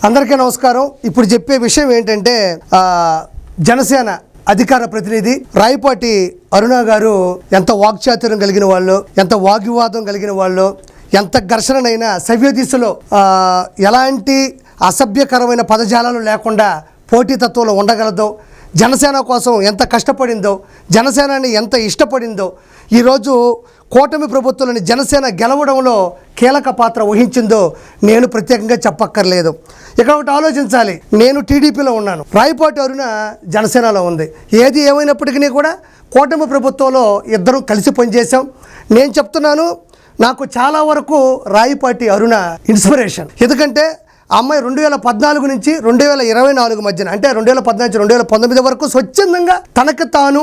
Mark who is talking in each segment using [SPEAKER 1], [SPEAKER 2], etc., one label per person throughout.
[SPEAKER 1] అందరికీ నమస్కారం. ఇప్పుడు చెప్పే విషయం ఏంటంటే జనసేన అధికార ప్రతినిధి రాయపాటి అరుణ గారు ఎంత వాక్చాతుర్యం కలిగిన వాళ్ళు, ఎంత వాగ్వివాదం కలిగిన వాళ్ళు, ఎంత ఘర్షణనైనా సవ్య దిశలో ఎలాంటి అసభ్యకరమైన పదజాలాలు లేకుండా పోటీతత్వంలో ఉండగలదో, జనసేన కోసం ఎంత కష్టపడిందో, జనసేనని ఎంత ఇష్టపడిందో, ఈరోజు కూటమి ప్రభుత్వాన్ని జనసేన గెలవడంలో కీలక పాత్ర వహించిందో నేను ప్రత్యేకంగా చెప్పక్కర్లేదు. ఇక్కడ ఒకటి ఆలోచించాలి. నేను టీడీపీలో ఉన్నాను, రాయపాటి అరుణ జనసేనలో ఉంది. ఏది ఏమైనప్పటికీ కూడా కూటమి ప్రభుత్వంలో ఇద్దరం కలిసి పనిచేసాం. నేను చెప్తున్నాను, నాకు చాలా వరకు రాయపాటి అరుణ ఇన్స్పిరేషన్. ఎందుకంటే ఆ అమ్మాయి 2014 నుంచి 2024 మధ్యన, అంటే 2014 నుంచి 2019 వరకు స్వచ్ఛందంగా తనకు తాను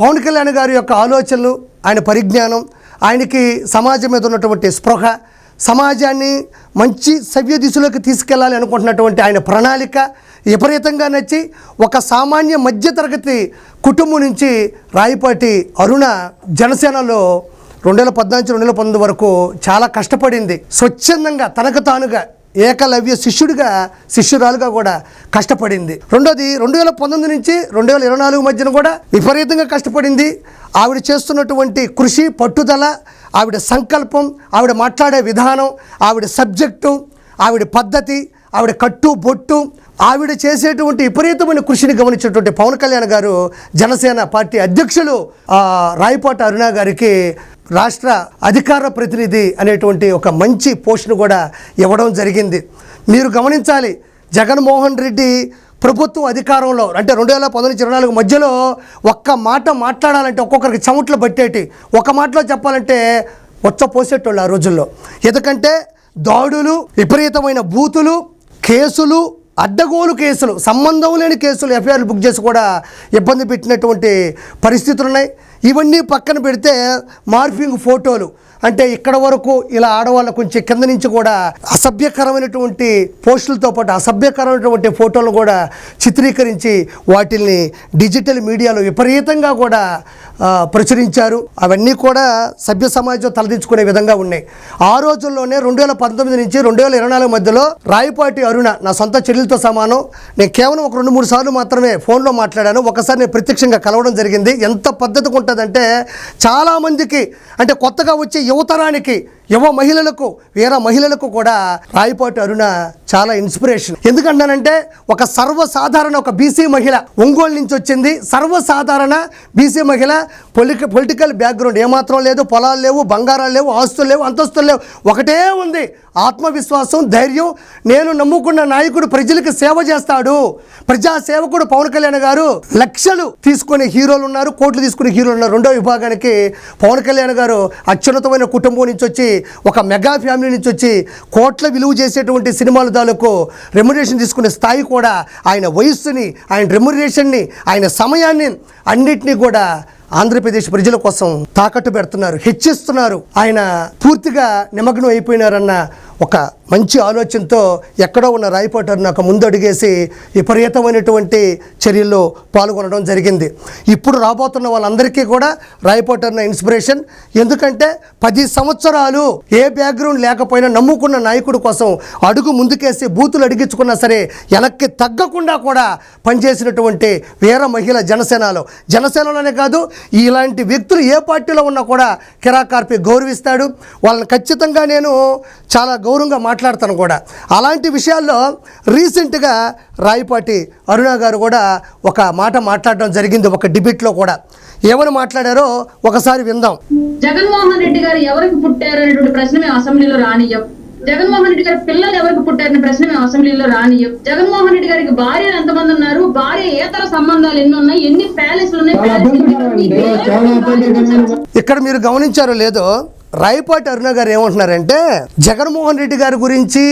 [SPEAKER 1] పవన్ కళ్యాణ్ గారి యొక్క ఆలోచనలు, ఆయన పరిజ్ఞానం, ఆయనకి సమాజం మీద ఉన్నటువంటి స్పృహ, సమాజాన్ని మంచి సవ్య దిశలోకి తీసుకెళ్ళాలి అనుకుంటున్నటువంటి ఆయన ప్రణాళిక విపరీతంగా నచ్చి ఒక సామాన్య మధ్యతరగతి కుటుంబం నుంచి రాయపాటి అరుణ జనసేనలో 2014 నుంచి 2019 వరకు చాలా కష్టపడింది. స్వచ్ఛందంగా తనకు తానుగా ఏకలవ్య శిష్యురాలుగా కూడా కష్టపడింది. రెండోది 2019 నుంచి 2024 మధ్యన కూడా విపరీతంగా కష్టపడింది. ఆవిడ చేస్తున్నటువంటి కృషి, పట్టుదల, ఆవిడ సంకల్పం, ఆవిడ మాట్లాడే విధానం, ఆవిడ సబ్జెక్టు, ఆవిడ పద్ధతి, ఆవిడ కట్టు బొట్టు, ఆవిడ చేసేటువంటి విపరీతమైన కృషిని గమనించినటువంటి పవన్ కళ్యాణ్ గారు జనసేన పార్టీ అధ్యక్షులు రాయపాటి అరుణ గారికి రాష్ట్ర అధికార ప్రతినిధి అనేటువంటి ఒక మంచి పోస్టును కూడా ఇవ్వడం జరిగింది. మీరు గమనించాలి, జగన్మోహన్ రెడ్డి ప్రభుత్వం అధికారంలో అంటే 2019 నుంచి 2024 మధ్యలో ఒక్క మాట మాట్లాడాలంటే ఒక్కొక్కరికి చెమట్లు పట్టేటి, ఒక మాటలో చెప్పాలంటే వచ్చ పోసేటోళ్ళు ఆ రోజుల్లో. ఎందుకంటే దాడులు, విపరీతమైన బూతులు, కేసులు, అడ్డగోలు కేసులు, సంబంధం లేని కేసులు, ఎఫ్ఐఆర్లు బుక్ చేసి కూడా ఇబ్బంది పెట్టినటువంటి పరిస్థితులు ఉన్నాయి. ఇవన్నీ పక్కన పెడితే మార్ఫింగ్ ఫోటోలు, అంటే ఇక్కడ వరకు ఇలా ఆడవాళ్ళ కొంచెం కింద నుంచి కూడా అసభ్యకరమైనటువంటి పోస్టులతో పాటు అసభ్యకరమైనటువంటి ఫోటోలు కూడా చిత్రీకరించి వాటిల్ని డిజిటల్ మీడియాలో విపరీతంగా కూడా ప్రచురించారు. అవన్నీ కూడా సభ్య సమాజం తలదించుకునే విధంగా ఉన్నాయి. ఆ రోజుల్లోనే 2019 నుంచి 2024 మధ్యలో రాయపాటి అరుణ నా సొంత చెల్లెలతో సమానం. నేను కేవలం ఒక 2-3 సార్లు మాత్రమే ఫోన్లో మాట్లాడాను. ఒకసారి నేను ప్రత్యక్షంగా కలవడం జరిగింది. ఎంత పద్ధతిగా ఉంటుందంటే చాలామందికి, అంటే కొత్తగా వచ్చే యువతరానికి, యువ మహిళలకు, వీర మహిళలకు కూడా రాయపాటి అరుణ చాలా ఇన్స్పిరేషన్. ఎందుకంటానంటే ఒక సర్వసాధారణ ఒక బీసీ మహిళ, ఒంగోలు నుంచి వచ్చింది, సర్వసాధారణ బీసీ మహిళ, పొలిటికల్ బ్యాక్గ్రౌండ్ ఏమాత్రం లేదు, పొలాలు లేవు, బంగారాలు లేవు, ఆస్తులు లేవు, అంతస్తులు లేవు, ఒకటే ఉంది ఆత్మవిశ్వాసం, ధైర్యం. నేను నమ్ముకున్న నాయకుడు ప్రజలకు సేవ చేస్తాడు, ప్రజా సేవకుడు పవన్ కళ్యాణ్ గారు. లక్షలు తీసుకునే హీరోలు ఉన్నారు, కోట్లు తీసుకునే హీరోలు ఉన్నారు. రెండో విభాగానికి పవన్ కళ్యాణ్ గారు అత్యున్నతమైన కుటుంబం నుంచి వచ్చి, ఒక మెగా ఫ్యామిలీ నుంచి వచ్చి, కోట్ల విలువ చేసేటువంటి సినిమాల తాలూకు రెమ్యునరేషన్ తీసుకునే స్థాయి కూడా, ఆయన వయస్సుని, ఆయన రెమ్యునరేషన్ని, ఆయన సమయాన్ని అన్నిటినీ కూడా ఆంధ్రప్రదేశ్ ప్రజల కోసం తాకట్టు పెడుతున్నారు, హెచ్చిస్తున్నారు. ఆయన పూర్తిగా నిమగ్నం అయిపోయినారన్న ఒక మంచి ఆలోచనతో ఎక్కడో ఉన్న రాయపాటి అరుణ ముందు అడిగేసి విపరీతమైనటువంటి చర్యల్లో పాల్గొనడం జరిగింది. ఇప్పుడు రాబోతున్న వాళ్ళందరికీ కూడా రాయపాటి అరుణ ఇన్స్పిరేషన్. ఎందుకంటే 10 సంవత్సరాలు ఏ బ్యాక్గ్రౌండ్ లేకపోయినా నమ్ముకున్న నాయకుడి కోసం అడుగు ముందుకేసి బూతులు అడిగించుకున్నా సరే వెనక్కి తగ్గకుండా కూడా పనిచేసినటువంటి వీర మహిళ జనసేనలోనే కాదు, ఇలాంటి వ్యక్తులు ఏ పార్టీలో ఉన్నా కూడా కిరాకార్పి గౌరవిస్తాడు. వాళ్ళని ఖచ్చితంగా నేను చాలా గౌరవంగా మాట్లాడతాను కూడా. అలాంటి విషయాల్లో రీసెంట్గా రాయపాటి అరుణ గారు కూడా ఒక మాట మాట్లాడడం జరిగింది, ఒక డిబేట్లో కూడా. ఏమని మాట్లాడారో ఒకసారి విందాం.
[SPEAKER 2] జగన్మోహన్ రెడ్డి గారు ఎవరికి పుట్టారు అనేటువంటి ప్రశ్న మేము అసెంబ్లీలో రానియ్యం. జగన్మోహన్ రెడ్డి గారి పిల్లలు ఎవరికి పుట్టారనే ప్రశ్న మేము అసెంబ్లీలో రానియ్యం. జగన్మోహన్ రెడ్డి గారికి భార్యలు ఎంతమంది ఉన్నారు, భార్య ఏతర సంబంధాలు ఎన్ని ఉన్నాయి, ఎన్ని ప్యాలెస్లు ఉన్నాయి.
[SPEAKER 1] ఇక్కడ మీరు గమనించారో లేదో, రాయపాటి అరుణ గారు ఏమంటున్నారంటే జగన్మోహన్ రెడ్డి గారి గురించి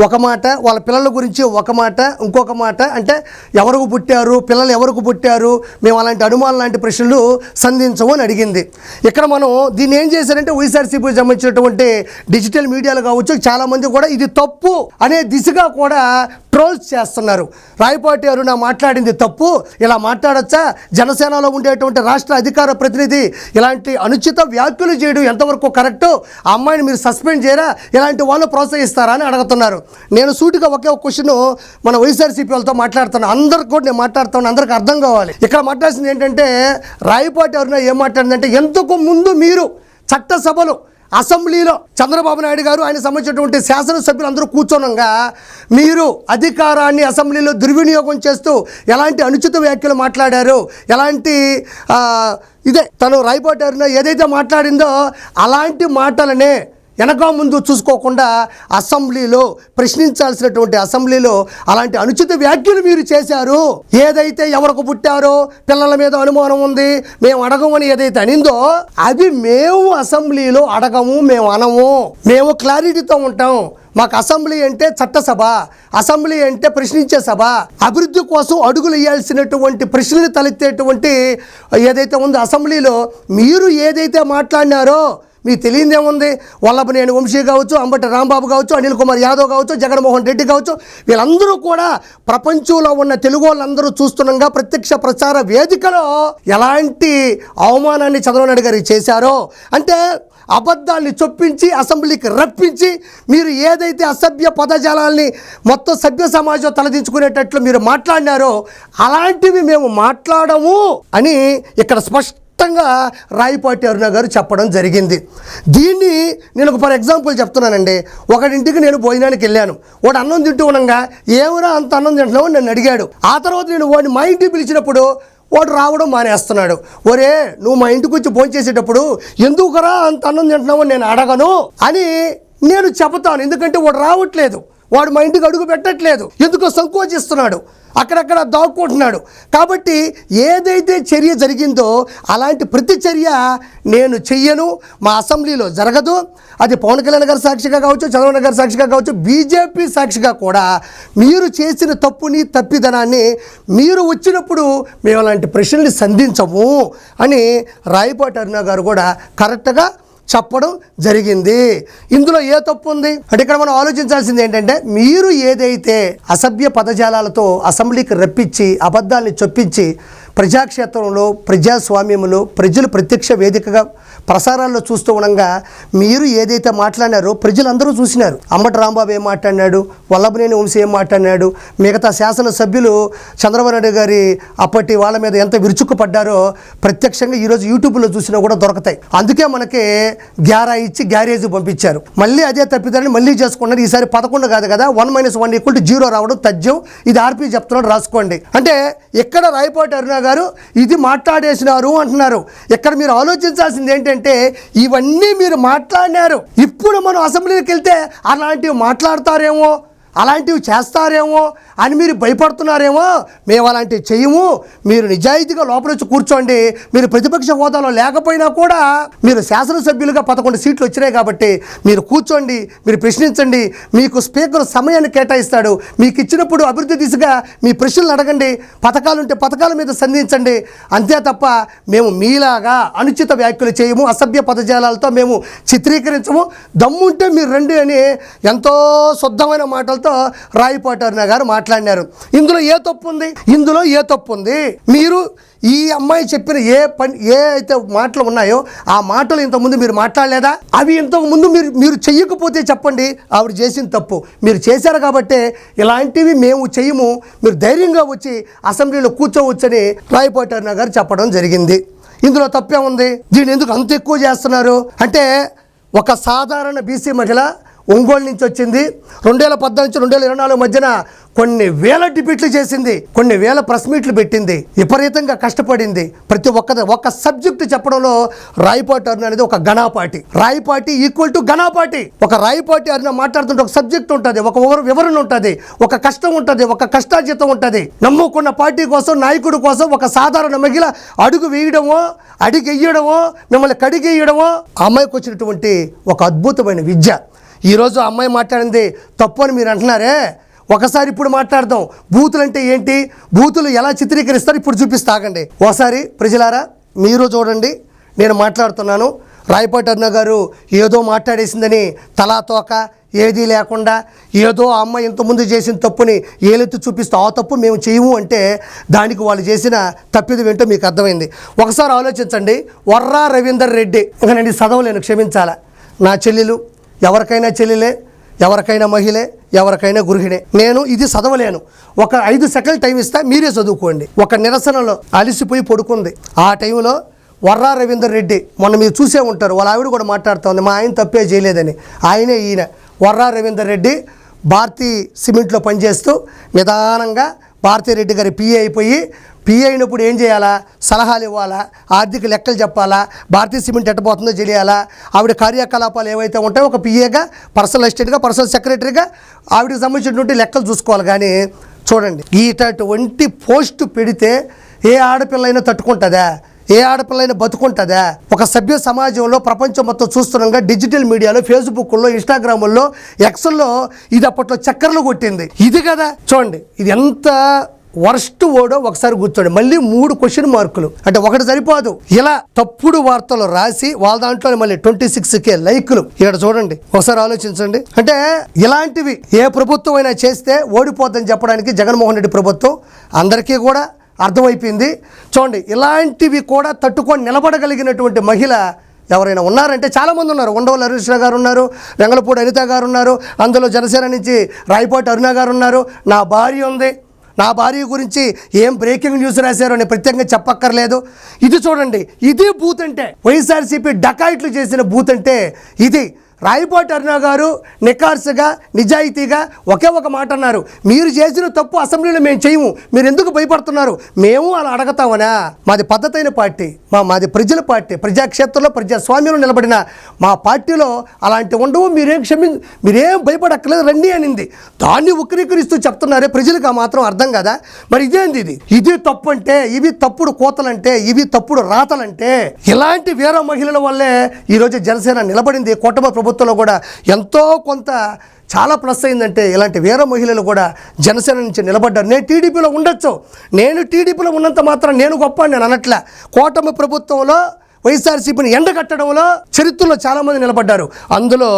[SPEAKER 1] ఒక మాట, వాళ్ళ పిల్లల గురించి ఒక మాట, ఇంకొక మాట, అంటే ఎవరికి పుట్టారు, పిల్లలు ఎవరికి పుట్టారు, మేము అలాంటి అనుమానం లాంటి ప్రశ్నలు సంధించము అని అడిగింది. ఇక్కడ మనం దీన్ని ఏం చేశారంటే వైఎస్ఆర్సీపీకి సంబంధించినటువంటి డిజిటల్ మీడియాలు కావచ్చు, చాలామంది కూడా ఇది తప్పు అనే దిశగా కూడా ట్రోల్ ట్రోల్స్ చేస్తున్నారు. రాయపాటి అరుణ మాట్లాడింది తప్పు, ఇలా మాట్లాడచ్చా, జనసేనలో ఉండేటువంటి రాష్ట్ర అధికార ప్రతినిధి ఇలాంటి అనుచిత వ్యాఖ్యలు చేయడం ఎంతవరకు కరెక్టు, ఆ అమ్మాయిని మీరు సస్పెండ్ చేయరా, ఇలాంటి వాళ్ళు ప్రోత్సహిస్తారా అని అడుగుతున్నారు. నేను సూటిగా ఒకే ఒక క్వశ్చన్ మన వైఎస్ఆర్సీపీ వాళ్ళతో మాట్లాడుతున్నాను. అందరికి కూడా నేను మాట్లాడుతాను, అందరికి అర్థం కావాలి. ఇక్కడ మాట్లాడాల్సింది ఏంటంటే, రాయపాటి అరుణ ఏం మాట్లాడిందంటే, ఎంతకు ముందు మీరు చట్టసభలో అసెంబ్లీలో చంద్రబాబు నాయుడు గారు ఆయన సంబంధించినటువంటి శాసనసభ్యులు అందరూ కూర్చోనంగా మీరు అధికారాన్ని అసెంబ్లీలో దుర్వినియోగం చేస్తూ ఎలాంటి అనుచిత వ్యాఖ్యలు మాట్లాడారు, ఎలాంటి తను రాయపాటి అరుణ ఏదైతే మాట్లాడిందో అలాంటి మాటలనే వెనక ముందు చూసుకోకుండా అసెంబ్లీలో ప్రశ్నించాల్సినటువంటి అసెంబ్లీలో అలాంటి అనుచిత వ్యాఖ్యలు మీరు చేశారు. ఏదైతే ఎవరికి పుట్టారో పిల్లల మీద అనుమానం ఉంది, మేము అడగమని ఏదైతే అనిందో అది మేము అసెంబ్లీలో అడగము, మేము అనము, మేము క్లారిటీతో ఉంటాం. మాకు అసెంబ్లీ అంటే చట్టసభ, అసెంబ్లీ అంటే ప్రశ్నించే సభ, అభివృద్ధి కోసం అడుగులు వేయాల్సినటువంటి ప్రశ్నలు తలెత్తేటువంటి ఏదైతే ఉందో అసెంబ్లీలో మీరు ఏదైతే మాట్లాడినారో మీకు తెలియదేముంది. వల్లభనేని వంశీ కావచ్చు, అంబటి రాంబాబు కావచ్చు, అనిల్ కుమార్ యాదవ్ కావచ్చు, జగన్మోహన్ రెడ్డి కావచ్చు, వీళ్ళందరూ కూడా ప్రపంచంలో ఉన్న తెలుగు వాళ్ళందరూ చూస్తుండగా ప్రత్యక్ష ప్రచార వేదికలో ఎలాంటి అవమానాన్ని చంద్రబాబు నాయుడు గారికి చేశారో, అంటే అబద్ధాన్ని చొప్పించి అసెంబ్లీకి రప్పించి మీరు ఏదైతే అసభ్య పదజాలాల్ని మొత్తం సభ్య సమాజం తలదించుకునేటట్లు మీరు మాట్లాడినారో అలాంటివి మేము మాట్లాడము అని ఇక్కడ స్పష్టంగా రాయపాటి అరుణ గారు చెప్పడం జరిగింది. దీన్ని నేను ఒక ఫర్ ఎగ్జాంపుల్ చెప్తున్నానండి. ఒకటింటికి నేను భోజనానికి వెళ్ళాను, వాడు అన్నం తింటూ ఉండగా ఏమైనా అంత అన్నం తింటున్నావు నన్ను అడిగాడు. ఆ తర్వాత నేను వాడిని మా ఇంటికి పిలిచినప్పుడు వాడు రావడం మానేస్తున్నాడు. ఒరే నువ్వు మా ఇంటికి వచ్చి భోంచేసేటప్పుడు ఎందుకురా అంత అన్నం తింటున్నావు నేను అడగను అని నేను చెబుతాను. ఎందుకంటే వాడు రావట్లేదు, వాడు మా ఇంటికి అడుగు పెట్టట్లేదు, ఎందుకో సంకోచిస్తున్నాడు, అక్కడక్కడ దాక్కుంటున్నాడు. కాబట్టి ఏదైతే చర్య జరిగిందో అలాంటి ప్రతి చర్య నేను చెయ్యను, మా అసెంబ్లీలో జరగదు. అది పవన్ కళ్యాణ్ గారి సాక్షిగా కావచ్చు, చంద్రబాబు నాయుడు గారి సాక్షిగా కావచ్చు, బీజేపీ సాక్షిగా కూడా మీరు చేసిన తప్పుని తప్పిదనాన్ని మీరు వచ్చినప్పుడు మేము అలాంటి ప్రశ్నల్ని సంధించము అని రాయపాటి అరుణ గారు కూడా కరెక్ట్గా చెప్పడం జరిగింది. ఇందులో ఏ తప్పు ఉంది అంటే ఇక్కడ మనం ఆలోచించాల్సింది ఏంటంటే, మీరు ఏదైతే అసభ్య పదజాలాలతో అసెంబ్లీకి రప్పించి అబద్ధాన్ని చొప్పించి ప్రజాక్షేత్రంలో ప్రజాస్వామ్యంలో ప్రజలు ప్రత్యక్ష వేదికగా ప్రసారాల్లో చూస్తూ ఉండగా మీరు ఏదైతే మాట్లాడినారో ప్రజలందరూ చూసినారు. అంబటి రాంబాబు ఏం మాట్లాడినాడు, వల్లభనేని వంశీ ఏం మాట్లాడినాడు, మిగతా శాసనసభ్యులు చంద్రబాబు నాయుడు గారి అప్పటి వాళ్ళ మీద ఎంత విరుచుకుపడ్డారో ప్రత్యక్షంగా ఈరోజు యూట్యూబ్లో చూసినా కూడా దొరుకుతాయి. అందుకే మనకి గ్యారా ఇచ్చి గ్యారేజ్ పంపించారు. మళ్ళీ అదే తప్పిదాన్ని మళ్ళీ చేసుకున్నారు. ఈసారి 11 కాదు కదా, 1 - 1 = 0 రావడం తథ్యం. ఇది ఆర్పీ చెప్తున్నాడు, రాసుకోండి. అంటే ఎక్కడ రాయపాటి అరుణ గారు ఇది మాట్లాడేసినారు అంటున్నారు. ఇక్కడ మీరు ఆలోచించాల్సింది ఏంటంటే, ఇవన్నీ మీరు మాట్లాడినారు, ఇప్పుడు మనం అసెంబ్లీకి వెళ్తే అలాంటివి మాట్లాడతారేమో, అలాంటివి చేస్తారేమో అని మీరు భయపడుతున్నారేమో. మేము అలాంటివి చేయము, మీరు నిజాయితీగా లోపల వచ్చి కూర్చోండి. మీరు ప్రతిపక్ష హోదాలో లేకపోయినా కూడా మీరు శాసనసభ్యులుగా 11 సీట్లు వచ్చినాయి కాబట్టి మీరు కూర్చోండి, మీరు ప్రశ్నించండి. మీకు స్పీకర్ సమయాన్ని కేటాయిస్తాడు, మీకు ఇచ్చినప్పుడు అభివృద్ధి దిశగా మీ ప్రశ్నలు అడగండి, పథకాలుంటే పథకాల మీద సంధించండి. అంతే తప్ప మేము మీలాగా అనుచిత వ్యాఖ్యలు చేయము, అసభ్య పదజాలాలతో మేము చిత్రీకరించము. దమ్ముంటే మీరు రండి అని ఎంతో శుద్ధమైన మాటలతో రాయపాటి అరుణ గారు మాట్లాడినారు. ఇందులో ఏ తప్పు ఉంది? ఇందులో ఏ తప్పు ఉంది? మీరు ఈ అమ్మాయి చెప్పిన ఏ అయితే మాటలు ఉన్నాయో ఆ మాటలు ఇంతకుముందు మీరు మాట్లాడలేదా? అవి ఇంతకుముందు మీరు చెయ్యకపోతే చెప్పండి, ఆవిడ చేసిన తప్పు. మీరు చేశారు కాబట్టి ఇలాంటివి మేము చెయ్యము, మీరు ధైర్యంగా వచ్చి అసెంబ్లీలో కూర్చోవచ్చని రాయపాటి అరుణ గారు చెప్పడం జరిగింది. ఇందులో తప్పే ఉంది? దీన్ని ఎందుకు అంత ఎక్కువ చేస్తున్నారు అంటే, ఒక సాధారణ బీసీ మహిళ ఒంగోలు నుంచి వచ్చింది, 2014 నుంచి 2024 మధ్యన కొన్ని వేల డిబేట్లు చేసింది, కొన్ని వేల ప్రెస్ మీట్లు పెట్టింది, విపరీతంగా కష్టపడింది. ప్రతి ఒక్క సబ్జెక్టు చెప్పడంలో రాయపాటి అరుణ అనేది ఒక ఘనాపాటి. రాయపాటి ఈక్వల్ టు ఘనాపాటి. ఒక రాయపాటి అరుణ మాట్లాడుతుంటే ఒక సబ్జెక్ట్ ఉంటుంది, ఒక వివరణ ఉంటుంది, ఒక కష్టం ఉంటుంది, ఒక కష్టార్జితం ఉంటుంది. నమ్ముకున్న పార్టీ కోసం, నాయకుడి కోసం ఒక సాధారణ మహిళ అడుగు వేయడమో, అడిగెయ్యడమో, మిమ్మల్ని కడిగేయడమో అమ్మాయికి వచ్చినటువంటి ఒక అద్భుతమైన విద్య. ఈరోజు అమ్మాయి మాట్లాడింది తప్పు అని మీరు అంటున్నారే, ఒకసారి ఇప్పుడు మాట్లాడదాం. బూతులు అంటే ఏంటి, బూతులు ఎలా చిత్రీకరిస్తారు ఇప్పుడు చూపిస్తాగండి. ఒకసారి ప్రజలారా మీరు చూడండి, నేను మాట్లాడుతున్నాను. రాయపాటి అరుణ గారు ఏదో మాట్లాడేసిందని తలా తోక ఏదీ లేకుండా ఏదో ఆ అమ్మాయి ఇంతకుముందు చేసిన తప్పుని ఏలెత్తి చూపిస్తూ ఆ తప్పు మేము చేయము అంటే దానికి వాళ్ళు చేసిన తప్పిదం ఏంటో మీకు అర్థమైంది. ఒకసారి ఆలోచించండి. వర్రా రవీందర్ రెడ్డి, ఇంకా నేను చదవలేను, క్షమించాలా. నా చెల్లెలు, ఎవరికైనా చెల్లెలే, ఎవరికైనా మహిళే, ఎవరికైనా గృహిణే. నేను ఇది చదవలేను. ఒక 5 సెకండ్లు టైం ఇస్తా, మీరే చదువుకోండి. ఒక నిరసనలో అలిసిపోయి పడుకుంది. ఆ టైంలో వర్రా రవీందర్ రెడ్డి, మొన్న మీరు చూసే ఉంటారు, వాళ్ళ ఆవిడ కూడా మాట్లాడుతూ ఉంది, మా ఆయన తప్పే చేయలేదని. ఆయనే ఈయన వర్రా రవీందర్ రెడ్డి. భారతీ సిమెంట్లో పనిచేస్తూ నిదానంగా భారతీరెడ్డి గారి పిఏ అయిపోయి, పిఏ అయినప్పుడు ఏం చేయాలా, సలహాలు ఇవ్వాలా, ఆర్థిక లెక్కలు చెప్పాలా, భారతీయ సిమెంట్ ఎట్టబోతుందో తెలియాలా, ఆవిడ కార్యకలాపాలు ఏవైతే ఉంటాయో ఒక పిఏగా, పర్సనల్ అసిస్టెంట్గా, పర్సనల్ సెక్రటరీగా ఆవిడకి సంబంధించినటువంటి లెక్కలు చూసుకోవాలి. కానీ చూడండి, ఇటువంటి పోస్టు పెడితే ఏ ఆడపిల్లైనా తట్టుకుంటుందా, ఏ ఆడపిల్లైనా బతుకుంటుందా? ఒక సభ్య సమాజంలో ప్రపంచం మొత్తం చూస్తున్నాగా, డిజిటల్ మీడియాలో, ఫేస్బుక్లో, ఇన్స్టాగ్రాముల్లో, ఎక్స్లో ఇది అప్పట్లో చక్కర్లు కొట్టింది. ఇది కదా చూడండి, ఇది ఎంత వర్స్ట్ ఓడో ఒకసారి కూర్చోండి. మళ్ళీ 3 క్వశ్చన్ మార్కులు, అంటే ఒకటి సరిపోదు. ఇలా తప్పుడు వార్తలు రాసి వాళ్ళ దాంట్లో మళ్ళీ 26K లైకులు. ఇక్కడ చూడండి, ఒకసారి ఆలోచించండి. అంటే ఇలాంటివి ఏ ప్రభుత్వం అయినా చేస్తే ఓడిపోద్దని చెప్పడానికి జగన్మోహన్ రెడ్డి ప్రభుత్వం అందరికీ కూడా అర్థమైపోయింది. చూడండి, ఇలాంటివి కూడా తట్టుకొని నిలబడగలిగినటువంటి మహిళ ఎవరైనా ఉన్నారంటే చాలామంది ఉన్నారు. ఉండవల్లి హరీశ్రావు గారు ఉన్నారు, వెంగళపూడి అనిత గారు ఉన్నారు, అందులో జనసేన నుంచి రాయపాటి అరుణ గారు ఉన్నారు. నా భార్య ఉంది, నా భార్య గురించి ఏం బ్రేకింగ్ న్యూస్ రాశారో నేను ప్రత్యేకంగా చెప్పక్కర్లేదు. ఇది చూడండి, ఇది బూత్ అంటే, వైఎస్ఆర్సీపీ డకాయిట్లు చేసిన బూత్ అంటే ఇది. రాయపాటి అరుణ గారు నిఖార్సుగా, నిజాయితీగా ఒకే ఒక మాట అన్నారు, మీరు చేసిన తప్పు అసెంబ్లీలో మేము చేయము, మీరు ఎందుకు భయపడుతున్నారు, మేము అలా అడగతామనా? మాది పద్ధతైన పార్టీ, మాది ప్రజల పార్టీ, ప్రజాక్షేత్రంలో ప్రజాస్వామ్యంలో నిలబడిన మా పార్టీలో అలాంటి ఉండవు, మీరేం భయపడక్కర్లేదు రండి అనింది. దాన్ని ఉక్కిరికరిస్తూ చెప్తున్నారే ప్రజలకు ఆ మాత్రం అర్థం కదా? మరి ఇదేంది ఇది తప్పు అంటే, ఇవి తప్పుడు కోతలంటే, ఇవి తప్పుడు రాతలంటే, ఇలాంటి వీర మహిళల వల్లే ఈరోజు జనసేన నిలబడింది. కూటమి ప్రభుత్వంలో కూడా ఎంతో కొంత చాలా ప్లస్ అయిందంటే ఇలాంటి వీర మహిళలు కూడా జనసేన నుంచి నిలబడ్డారు. నేను టీడీపీలో ఉండొచ్చు, నేను టీడీపీలో ఉన్నంత మాత్రం నేను గొప్ప నేను అనట్లే. కూటమి ప్రభుత్వంలో వైఎస్ఆర్సీపీని ఎండగట్టడంలో చరిత్రలో చాలామంది నిలబడ్డారు. అందులో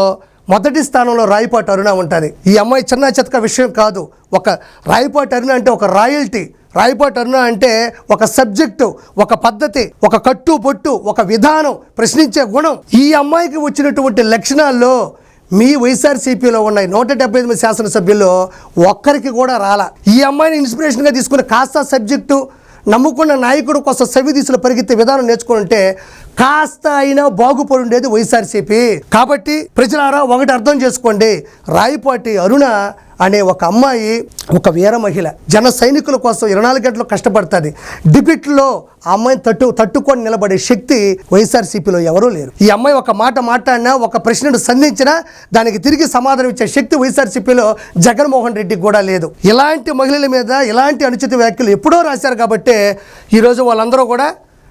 [SPEAKER 1] మొదటి స్థానంలో రాయపాటి అరుణ ఉంటుంది. ఈ అమ్మాయి చిన్న చితక విషయం కాదు. ఒక రాయపాటి అరుణ అంటే ఒక రాయల్టీ, రాయపాటి అరుణ అంటే ఒక సబ్జెక్టు, ఒక పద్ధతి, ఒక కట్టు బొట్టు, ఒక విధానం, ప్రశ్నించే గుణం. ఈ అమ్మాయికి వచ్చినటువంటి లక్షణాల్లో మీ వైఎస్ఆర్సీపీలో ఉన్నాయి 178 శాసనసభ్యుల్లో ఒక్కరికి కూడా రాలా. ఈ అమ్మాయిని ఇన్స్పిరేషన్గా తీసుకుని కాస్త సబ్జెక్టు, నమ్ముకున్న నాయకుడు కోసం సవి దిశలో పరిగెత్తే విధానం నేర్చుకుంటే కాస్త అయినా బాగుపడి ఉండేది వైఎస్ఆర్సీపీ. కాబట్టి ప్రజలారా ఒకటి అర్థం చేసుకోండి, రాయపాటి అరుణ అనే ఒక అమ్మాయి ఒక వీర మహిళ, జన సైనికుల కోసం 24 గంటలు కష్టపడుతుంది. డిబేట్లో ఆ అమ్మాయిని తట్టుకొని నిలబడే శక్తి వైఎస్ఆర్సీపీలో ఎవరూ లేరు. ఈ అమ్మాయి ఒక మాట మాట్లాడినా, ఒక ప్రశ్నను సంధించినా దానికి తిరిగి సమాధానం ఇచ్చే శక్తి వైఎస్ఆర్సీపీలో జగన్మోహన్ రెడ్డికి కూడా లేదు. ఇలాంటి మహిళల మీద ఇలాంటి అనుచిత వ్యాఖ్యలు ఎప్పుడో రాశారు కాబట్టి ఈరోజు వాళ్ళందరూ కూడా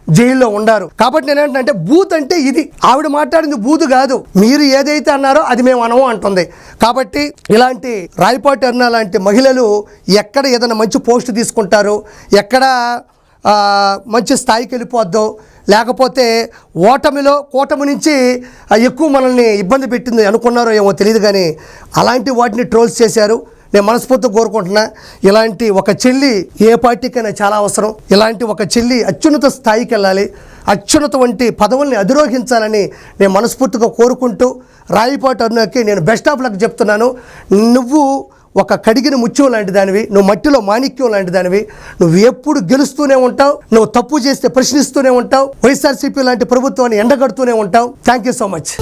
[SPEAKER 1] జైల్లో ఉండారు. కాబట్టి నేనేంటంటే బూత్ అంటే ఇది, ఆవిడ మాట్లాడింది బూత్ కాదు, మీరు ఏదైతే అన్నారో అది మేము అనము అంటుంది. కాబట్టి ఇలాంటి రాయపాటి అరుణ లాంటి మహిళలు ఎక్కడ ఏదైనా మంచి పోస్ట్ తీసుకుంటారు, ఎక్కడ మంచి స్థాయికి వెళ్ళిపోద్దో, లేకపోతే కూటమి నుంచి ఎక్కువ మనల్ని ఇబ్బంది పెట్టింది అనుకున్నారో ఏమో తెలియదు, కానీ అలాంటి వాటిని ట్రోల్స్ చేశారు. నేను మనస్ఫూర్తిగా కోరుకుంటున్నా, ఇలాంటి ఒక చెల్లి ఏ పార్టీకైనా చాలా అవసరం. ఇలాంటి ఒక చెల్లి అత్యున్నత స్థాయికి వెళ్ళాలి, అత్యున్నత వంటి పదవుల్ని అధిరోహించాలని నేను మనస్ఫూర్తిగా కోరుకుంటూ, రాయపాటి అరుణకి నేను బెస్ట్ ఆఫ్ లక్ చెప్తున్నాను. నువ్వు ఒక కడిగిన ముత్యం లాంటి దానివి, నువ్వు మట్టిలో మాణిక్యం లాంటి దానివి, నువ్వు ఎప్పుడు గెలుస్తూనే ఉంటావు, నువ్వు తప్పు చేస్తే ప్రశ్నిస్తూనే ఉంటావు, వైఎస్ఆర్సీపీ లాంటి ప్రభుత్వాన్ని ఎండగడుతూనే ఉంటావు. Thank you so much.